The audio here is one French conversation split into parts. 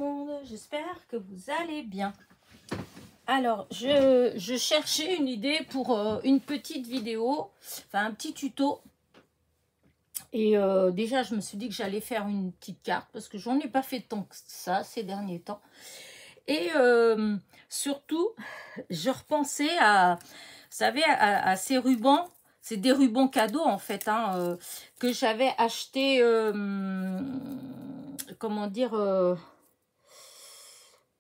monde, j'espère que vous allez bien. Alors, je cherchais une idée pour une petite vidéo, enfin un petit tuto. Et déjà, je me suis dit que j'allais faire une petite carte parce que j'en ai pas fait tant que ça ces derniers temps. Et surtout, je repensais à, vous savez, à ces rubans. C'est des rubans cadeaux en fait, hein, que j'avais acheté, comment dire,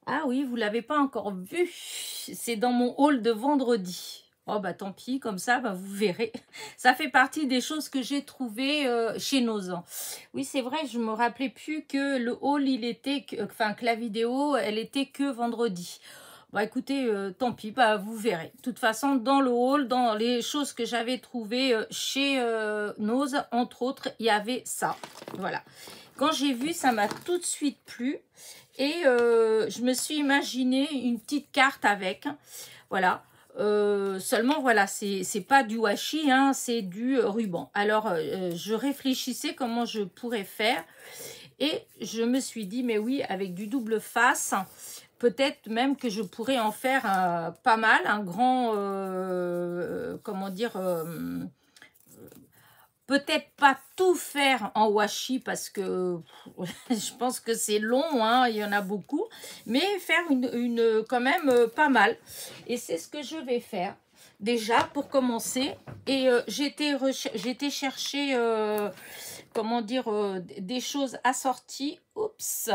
ah oui, vous l'avez pas encore vu, c'est dans mon haul de vendredi. Oh bah tant pis, comme ça, bah, vous verrez. Ça fait partie des choses que j'ai trouvées chez Nozan. Oui, c'est vrai, je me rappelais plus que le haul, il était, enfin que la vidéo, elle était que vendredi. Bah écoutez, tant pis, bah vous verrez. De toute façon, dans le haul, dans les choses que j'avais trouvées chez Noz, entre autres, il y avait ça. Voilà. Quand j'ai vu, ça m'a tout de suite plu. Et je me suis imaginé une petite carte avec. Voilà. Seulement, voilà, c'est pas du washi, hein, c'est du ruban. Alors, je réfléchissais comment je pourrais faire. Et je me suis dit, mais oui, avec du double face... Peut-être même que je pourrais en faire pas mal, un grand, comment dire, peut-être pas tout faire en washi parce que je pense que c'est long, hein, il y en a beaucoup, mais faire quand même pas mal. Et c'est ce que je vais faire déjà pour commencer. Et j'ai été chercher... comment dire, des choses assorties. Oups,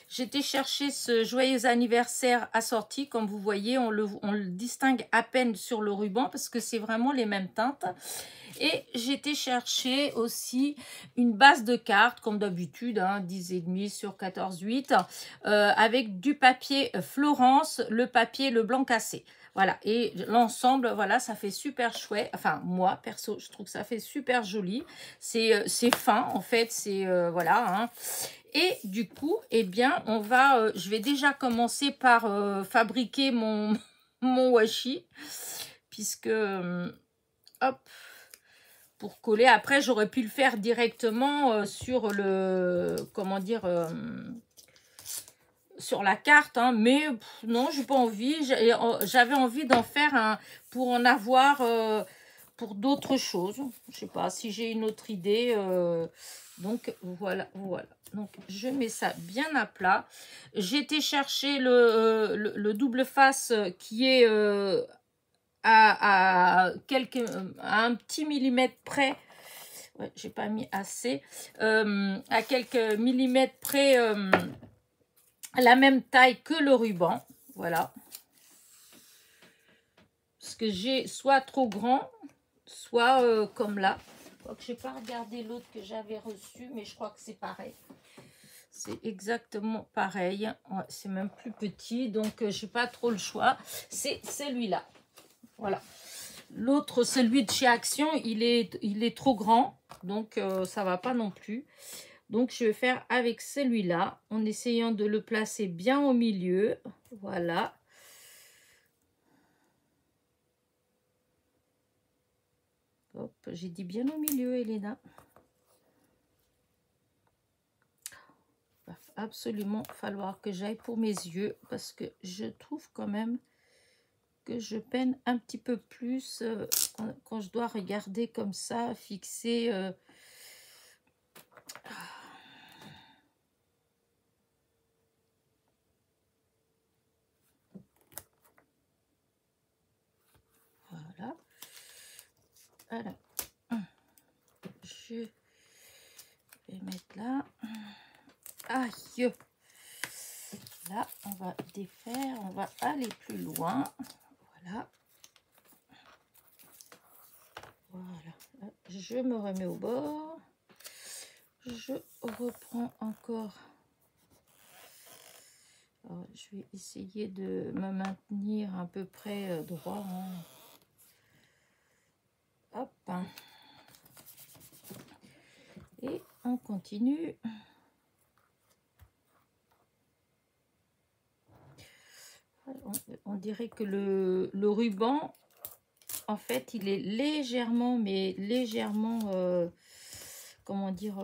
j'étais chercher ce joyeux anniversaire assorti. Comme vous voyez, on le distingue à peine sur le ruban parce que c'est vraiment les mêmes teintes. Et j'étais chercher aussi une base de cartes, comme d'habitude, hein, 10,5 sur 14,8, avec du papier Florence, le papier le blanc cassé. Voilà, et l'ensemble, voilà, ça fait super chouette. Enfin, moi, perso, je trouve que ça fait super joli. C'est fin, en fait, c'est, voilà. Hein. Et du coup, eh bien, on va, je vais déjà commencer par fabriquer mon washi. Puisque, hop, pour coller. Après, j'aurais pu le faire directement sur le, comment dire... sur la carte, hein, mais non, j'ai pas envie. J'avais envie d'en faire un pour en avoir pour d'autres choses. Je sais pas si j'ai une autre idée. Donc voilà, voilà. Donc je mets ça bien à plat. J'ai été chercher le double face qui est à un petit millimètre près. Ouais, j'ai pas mis assez. À quelques millimètres près. La même taille que le ruban, voilà. Parce que j'ai soit trop grand, soit comme là. Je n'ai pas regardé l'autre que j'avais reçu, mais je crois que c'est pareil. C'est exactement pareil. Ouais, c'est même plus petit, donc je n'ai pas trop le choix. C'est celui-là. Voilà. L'autre, celui de chez Action, il est trop grand, donc ça ne va pas non plus. Donc, je vais faire avec celui-là, en essayant de le placer bien au milieu. Voilà. Hop, j'ai dit bien au milieu, Elena. Il va absolument falloir que j'aille pour mes yeux, parce que je trouve quand même que je peine un petit peu plus quand je dois regarder comme ça, fixer... Voilà. Alors, je vais mettre là. Aïe! Là, on va défaire, on va aller plus loin. Voilà. Voilà. Je me remets au bord. Je reprends encore. Alors, je vais essayer de me maintenir à peu près droit. Hein. Hop. Et on continue. On dirait que le ruban, en fait, il est légèrement, mais légèrement, comment dire,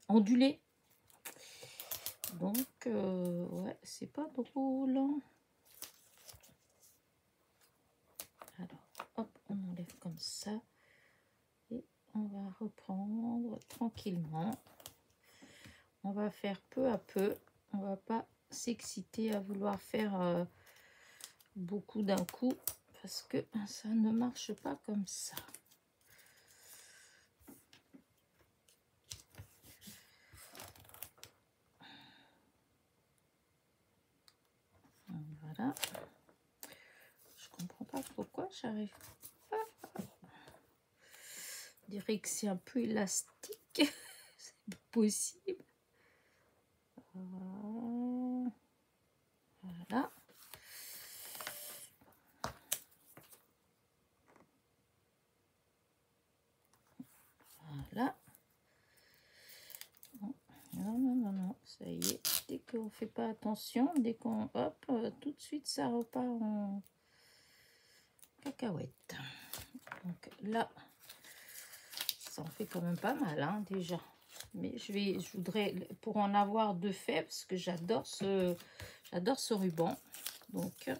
ondulé. Donc, c'est pas drôle. Alors, hop, on enlève comme ça. Et on va reprendre tranquillement. On va faire peu à peu. On va pas s'exciter à vouloir faire beaucoup d'un coup. Parce que ça ne marche pas comme ça. Voilà. Je comprends pas pourquoi j'arrive pas. Je dirais que c'est un peu élastique. C'est pas possible. Voilà. Voilà. Non, non, non, non. Ça y est. Dès qu'on fait pas attention, dès qu'on... Hop, tout de suite, ça repart en cacahuète. Donc là, ça en fait quand même pas mal, hein, déjà. Mais je voudrais, pour en avoir deux faits, parce que j'adore ce ruban. Donc...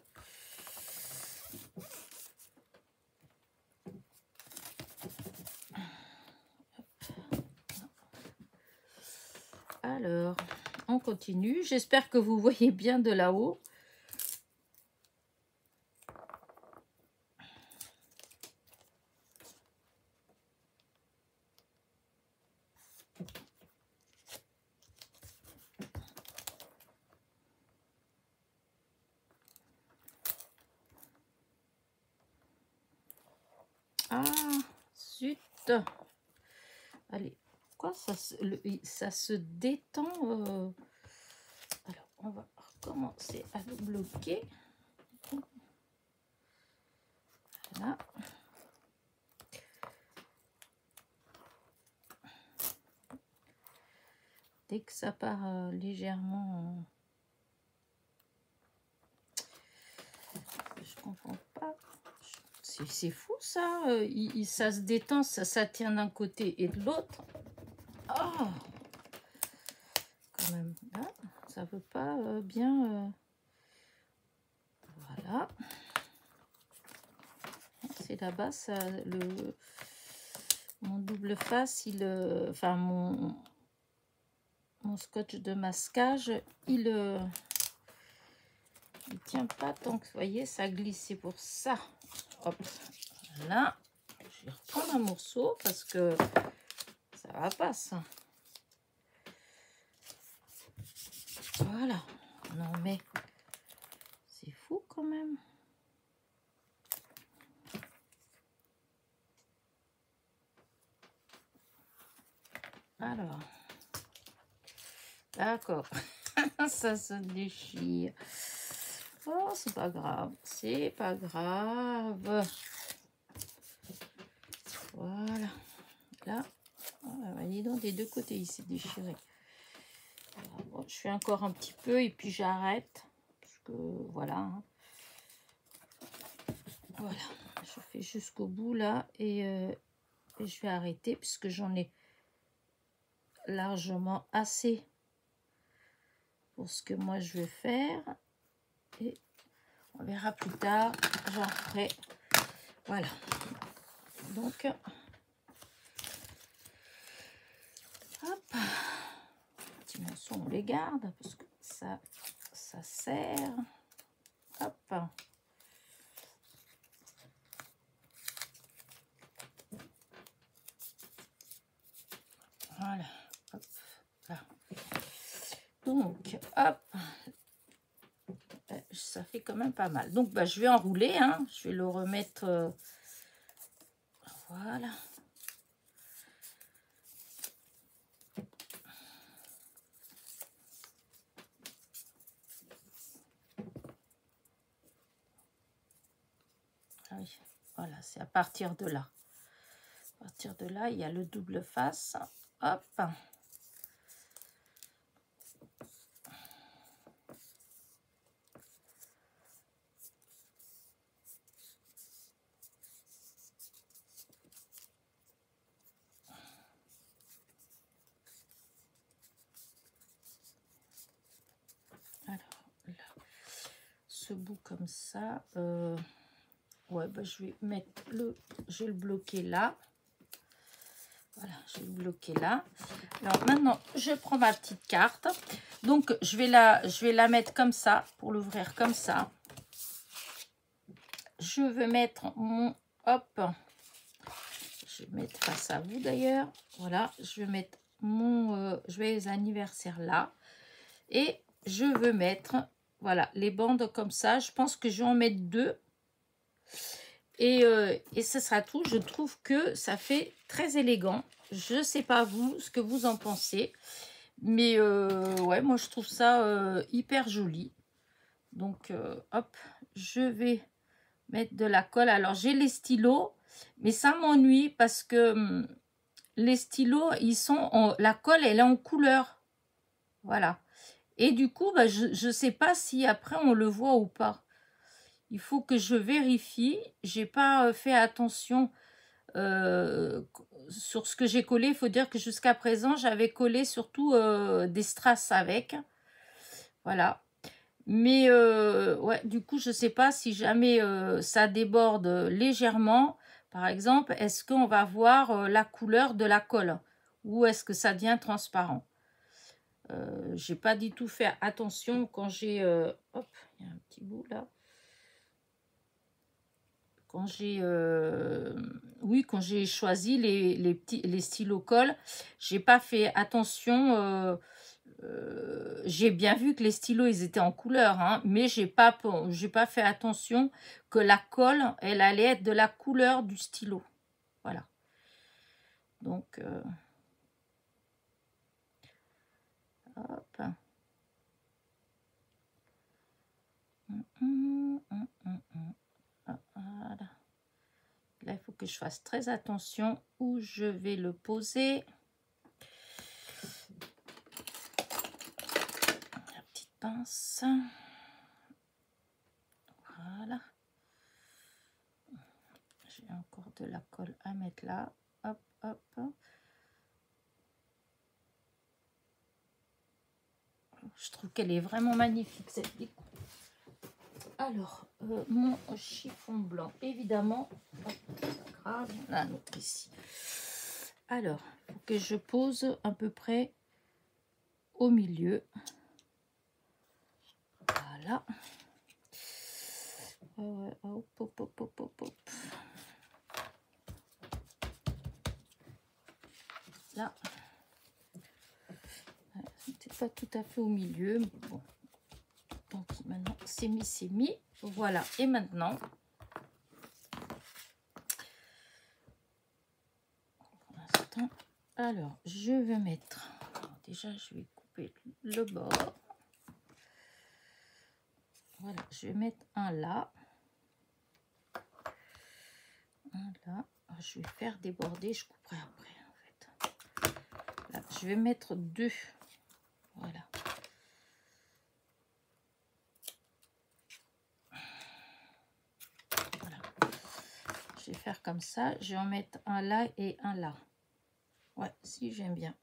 Alors, on continue. J'espère que vous voyez bien de là-haut. Ah, zut. Allez, pourquoi ça se détend Alors, on va recommencer à le bloquer. Voilà. Dès que ça part légèrement... Je comprends pas. C'est fou ça. Ça se détend, ça tient d'un côté et de l'autre. Oh, quand même, là, ça veut pas bien... Voilà. C'est là-bas, ça, mon double face, enfin mon scotch de masquage, il tient pas tant que, vous voyez, ça glisse, c'est pour ça. Hop, là, je vais reprendre un morceau parce que ça va pas ça. Voilà, non mais c'est fou quand même. Alors, d'accord, ça se déchire. Oh, c'est pas grave, c'est pas grave. Voilà, là, dis donc, des deux côtés, il s'est déchiré. Alors, bon, je fais encore un petit peu et puis j'arrête. Parce que, voilà. Hein. Voilà, je fais jusqu'au bout là et je vais arrêter puisque j'en ai largement assez pour ce que moi je vais faire. Et on verra plus tard, j'en ferai. Voilà. Donc, hop. Les petits morceaux, on les garde parce que ça sert. Hop. Voilà. Hop. Là. Donc, hop. Ça fait quand même pas mal. Donc, je vais enrouler. Hein. Je vais le remettre... voilà. Ah oui. Voilà, c'est à partir de là. À partir de là, il y a le double face. Hop. Alors bout comme ça. Ouais, bah, je vais mettre je vais le bloquer là. Voilà, je vais le bloquer là. Alors maintenant, je prends ma petite carte. Donc, je vais la mettre comme ça, pour l'ouvrir comme ça. Je vais mettre mon... Hop. Je vais mettre face à vous d'ailleurs. Voilà, je vais mettre mon joyeux anniversaire là. Et je veux mettre, voilà, les bandes comme ça. Je pense que je vais en mettre 2. Et ce sera tout. Je trouve que ça fait très élégant. Je ne sais pas vous, ce que vous en pensez. Mais ouais, moi je trouve ça hyper joli. Donc hop, je vais mettre de la colle. Alors j'ai les stylos, mais ça m'ennuie parce que les stylos, ils sont la colle, elle est en couleur. Voilà. Et du coup, bah, je ne sais pas si après on le voit ou pas. Il faut que je vérifie. J'ai pas fait attention sur ce que j'ai collé. Il faut dire que jusqu'à présent, j'avais collé surtout des strass avec. Voilà. Mais ouais, du coup, je ne sais pas si jamais ça déborde légèrement. Par exemple, est-ce qu'on va voir la couleur de la colle ou est-ce que ça devient transparent? J'ai pas du tout fait attention quand j'ai... hop, il y a un petit bout là. Quand j'ai oui, quand j'ai choisi les stylos colle, j'ai pas fait attention. J'ai bien vu que les stylos ils étaient en couleur, hein, mais j'ai pas fait attention que la colle elle allait être de la couleur du stylo. Voilà. Donc hop. Voilà. Là, il faut que je fasse très attention où je vais le poser. La petite pince. Voilà. J'ai encore de la colle à mettre là. Hop, hop. Je trouve qu'elle est vraiment magnifique, cette déco. Alors, mon chiffon blanc, évidemment. Grave, il y en a un autre ici. Alors, il faut que je pose à peu près au milieu. Voilà. Hop, hop, hop, hop, hop, hop. Là. C'était pas tout à fait au milieu, mais bon. Donc maintenant, c'est mis, c'est mis. Voilà. Et maintenant, pour l'instant, alors, je vais mettre... Alors, déjà, je vais couper le bord. Voilà, je vais mettre un là. Un là. Alors, je vais faire déborder, je couperai après en fait. Là, je vais mettre 2. Voilà. Voilà. Je vais faire comme ça. Je vais en mettre un là et un là. Ouais, si j'aime bien.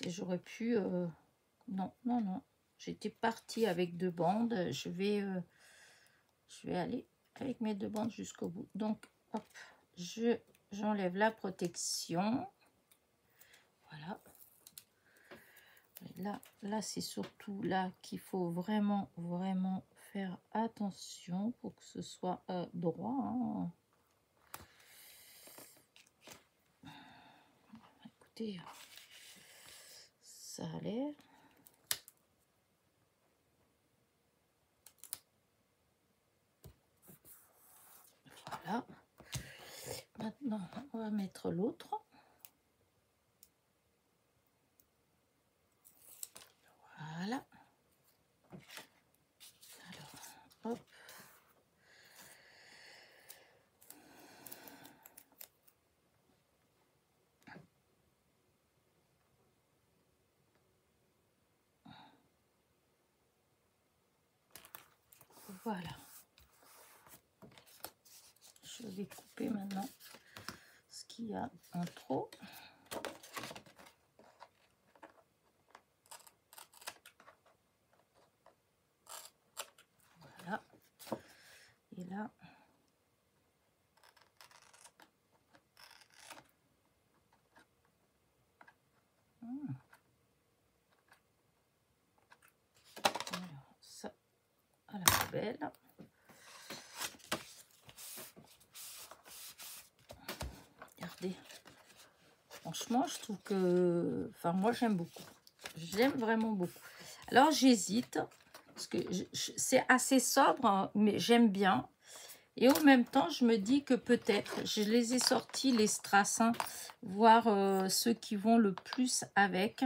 J'aurais pu... Non, non, non. J'étais partie avec 2 bandes. Je vais aller avec mes 2 bandes jusqu'au bout. Donc, hop, j'enlève la protection. Voilà. Et là c'est surtout là qu'il faut vraiment, vraiment faire attention pour que ce soit droit. Hein. Écoutez, ça a l'air. Voilà. Maintenant, on va mettre l'autre. Voilà. Alors, hop. Voilà. Je vais couper maintenant ce qu'il y a en trop. belle. Regardez. Franchement, je trouve que... Enfin, moi, j'aime beaucoup. J'aime vraiment beaucoup. Alors, j'hésite. Parce que c'est assez sobre, hein, mais j'aime bien. Et en même temps, je me dis que peut-être, je les ai sortis, les strass, hein, voir ceux qui vont le plus avec.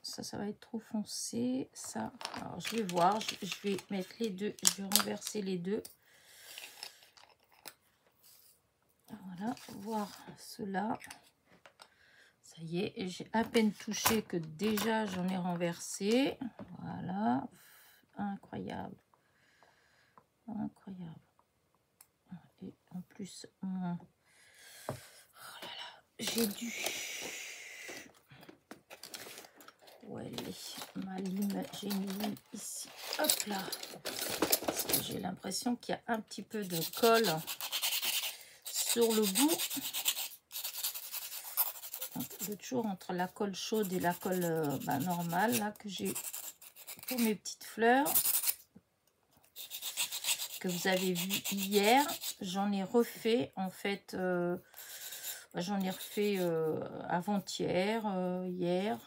Ça va être trop foncé. Ça, alors je vais voir. Je vais mettre les deux. Je vais renverser les deux. Voilà, voir cela. Ça y est, j'ai à peine touché que déjà j'en ai renversé. Voilà, incroyable. Incroyable. Et en plus, oh là là, j'ai dû... Où elle est, ma lime? J'ai une lime ici. Hop là. Parce que j'ai l'impression qu'il y a un petit peu de colle sur le bout. Toujours entre la colle chaude et la colle normale, là, que j'ai pour mes petites fleurs. Que vous avez vu hier. J'en ai refait, en fait, j'en ai refait avant-hier, hier.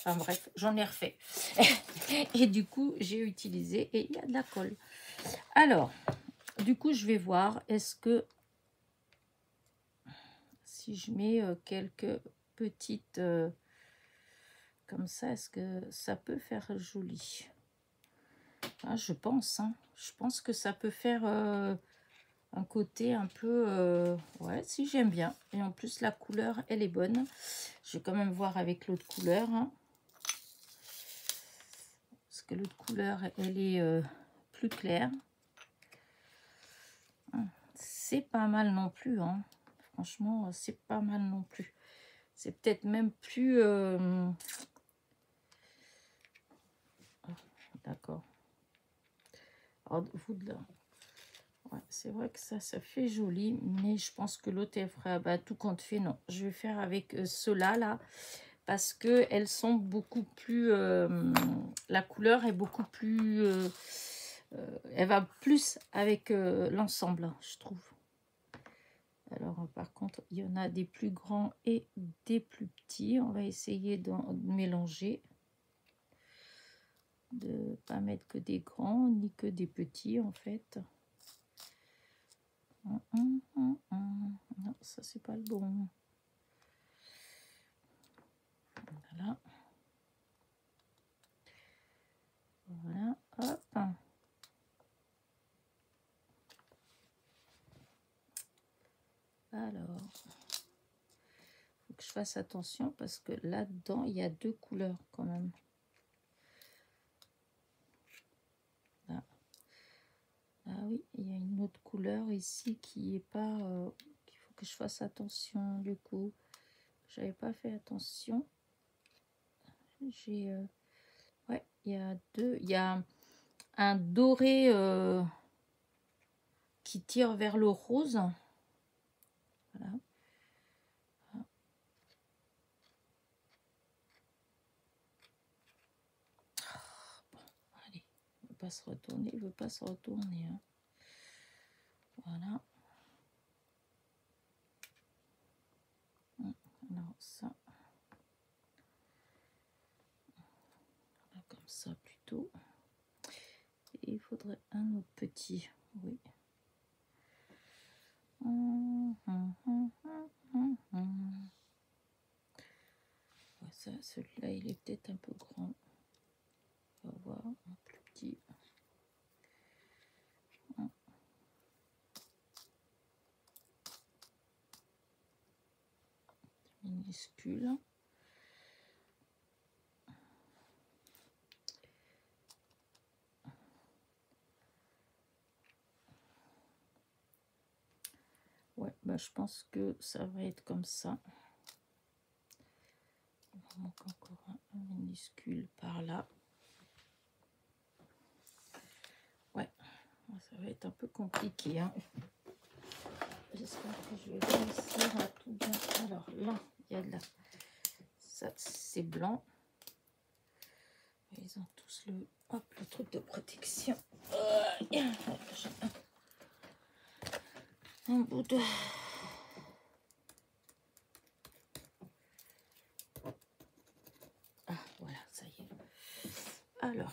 Enfin bref, j'en ai refait. Et du coup, j'ai utilisé et il y a de la colle. Alors, du coup, je vais voir, est-ce que si je mets quelques petites comme ça, est-ce que ça peut faire joli? Ah, je pense, hein. Je pense que ça peut faire un côté un peu... ouais, si j'aime bien. Et en plus, la couleur, elle est bonne. Je vais quand même voir avec l'autre couleur, hein. Parce que l'autre couleur, elle est plus claire. C'est pas mal non plus, hein. Franchement, c'est pas mal non plus. C'est peut-être même plus... D'accord. Alors, vous de là. Ouais, c'est vrai que ça fait joli, mais je pense que l'autre, elle fera tout compte fait. Non, je vais faire avec ceux-là, là, parce que elles sont beaucoup plus... la couleur est beaucoup plus... elle va plus avec l'ensemble, je trouve. Alors, par contre, il y en a des plus grands et des plus petits. On va essayer de mélanger. De ne pas mettre que des grands, ni que des petits, en fait. Non, ça, c'est pas le bon. Voilà. Voilà, hop. Alors, faut que je fasse attention parce que là-dedans, il y a deux couleurs quand même. Là. Ah oui, il y a une autre couleur ici qui est pas... qu'il faut que je fasse attention du coup. J'avais pas fait attention. J'ai... ouais, il y a deux... Il y a un doré qui tire vers le rose. Voilà. Allez, il ne veut pas se retourner, il ne veut pas se retourner. Hein. Voilà. Alors ça, comme ça plutôt. Et il faudrait un autre petit, oui. Ouais, ça, celui-là, il est peut-être un peu grand. On va voir, un plus petit. Minuscule. Ouais, je pense que ça va être comme ça. Il manque encore un minuscule par là. Ouais, ça va être un peu compliqué. Hein. J'espère que je vais réussir à tout bien. Alors là, il y a de la... Ça, c'est blanc. Ils ont tous le truc de protection. Un bout de... Ah, voilà, ça y est. Alors...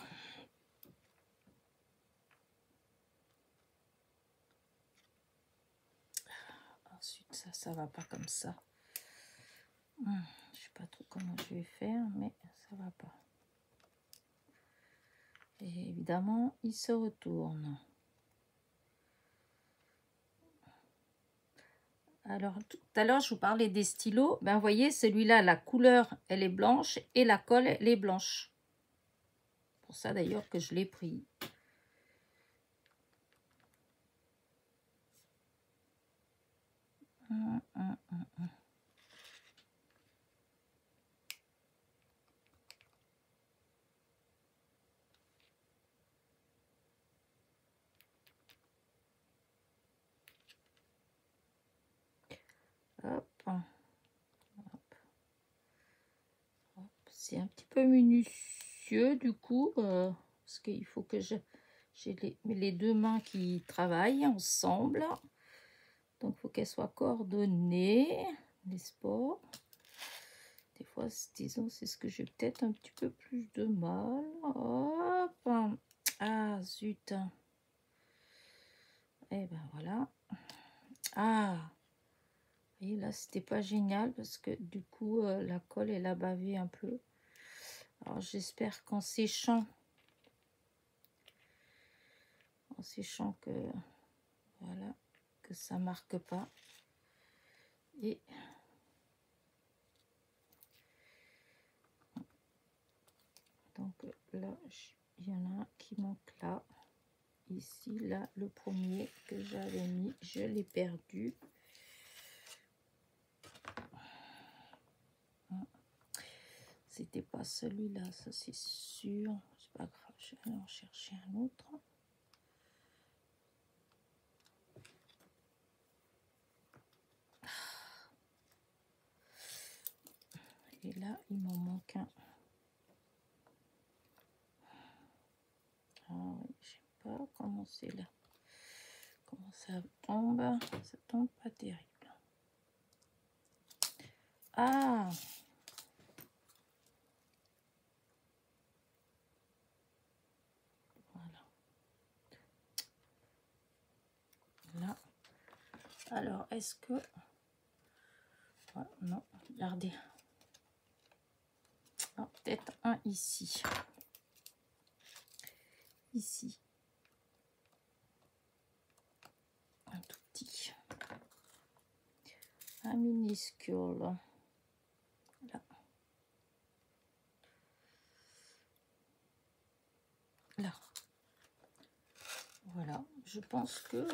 Ensuite, ça va pas comme ça. Je sais pas trop comment je vais faire, mais ça va pas. Et évidemment, il se retourne. Alors, tout à l'heure, je vous parlais des stylos. Ben, vous voyez, celui-là, la couleur, elle est blanche et la colle, elle est blanche. Pour ça, d'ailleurs, que je l'ai pris. Hop. Hop. Hop. C'est un petit peu minutieux, du coup, parce qu'il faut que j'ai les deux mains qui travaillent ensemble. Donc, il faut qu'elles soient coordonnées, n'est-ce pas? Des fois, disons, c'est ce que j'ai peut-être un petit peu plus de mal. Hop. Ah, zut. Et ben voilà. Ah. Et là, c'était pas génial parce que du coup, la colle, elle a bavé un peu. Alors, j'espère qu'en séchant, que, voilà, que ça marque pas. Et donc là, il y en a un qui manque là. Ici, là, le premier que j'avais mis, je l'ai perdu. C'était pas celui-là, ça c'est sûr. C'est pas grave, je vais en chercher un autre. Et là, il m'en manque un. Ah oui, je sais pas comment c'est là. Comment ça tombe? Ça tombe pas terrible. Ah! Voilà. Là. Alors, est-ce que... Ah, non, regardez. Ah, peut-être un ici. Ici. Un tout petit. Un minuscule. Là. Là. Voilà. Je pense que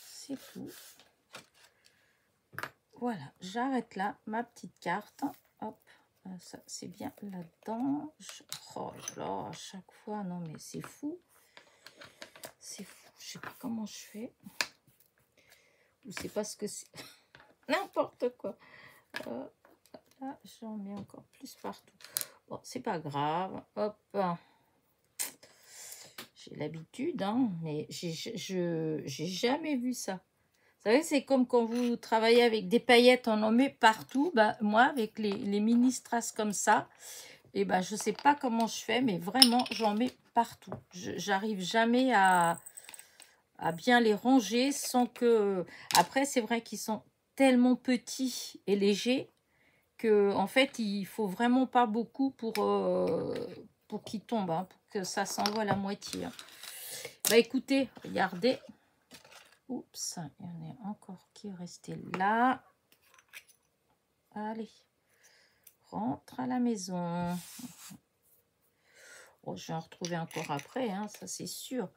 c'est tout. Voilà. J'arrête là ma petite carte. Hop. Ça, c'est bien là-dedans. Oh là, à chaque fois. Non, mais c'est fou. C'est fou. Je sais pas comment je fais. Ou c'est parce que c'est n'importe quoi. Là, j'en mets encore plus partout. Bon, c'est pas grave. Hop. J'ai l'habitude, hein, mais j'ai jamais vu ça. Vous savez, c'est comme quand vous travaillez avec des paillettes, on en met partout. Bah, moi, avec les mini strass comme ça, et ben, je sais pas comment je fais, mais vraiment, j'en mets partout. J'arrive jamais à bien les ranger sans que... Après, c'est vrai qu'ils sont tellement petits et légers que, en fait, il faut vraiment pas beaucoup pour qu'ils tombent, hein, pour que ça s'envole à moitié. Hein. Bah, écoutez, regardez. Oups, il y en a encore qui est resté là. Allez, rentre à la maison. Oh, je vais en retrouver encore après, hein, ça c'est sûr.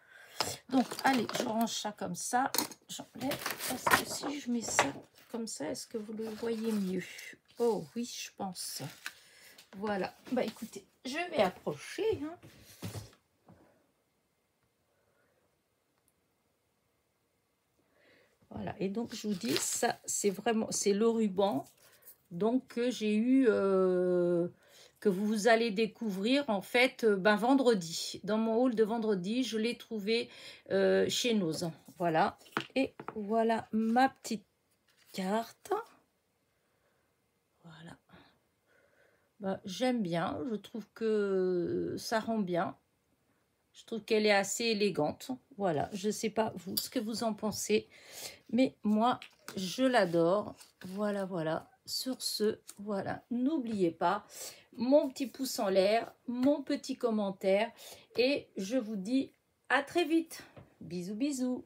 Donc, allez, je range ça comme ça. J'enlève, parce que si je mets ça comme ça, est-ce que vous le voyez mieux? Oh oui, je pense. Voilà. Bah, écoutez, je vais approcher. Hein. Voilà. Et donc, je vous dis, ça, c'est vraiment, c'est le ruban. Donc, j'ai eu que vous allez découvrir en fait vendredi. Dans mon haul de vendredi, je l'ai trouvé chez Nose. Voilà. Et voilà ma petite carte. Voilà. J'aime bien. Je trouve que ça rend bien. Je trouve qu'elle est assez élégante. Voilà. Je ne sais pas vous ce que vous en pensez. Mais moi, je l'adore. Voilà, voilà. Sur ce, voilà. N'oubliez pas mon petit pouce en l'air, mon petit commentaire. Et je vous dis à très vite. Bisous, bisous.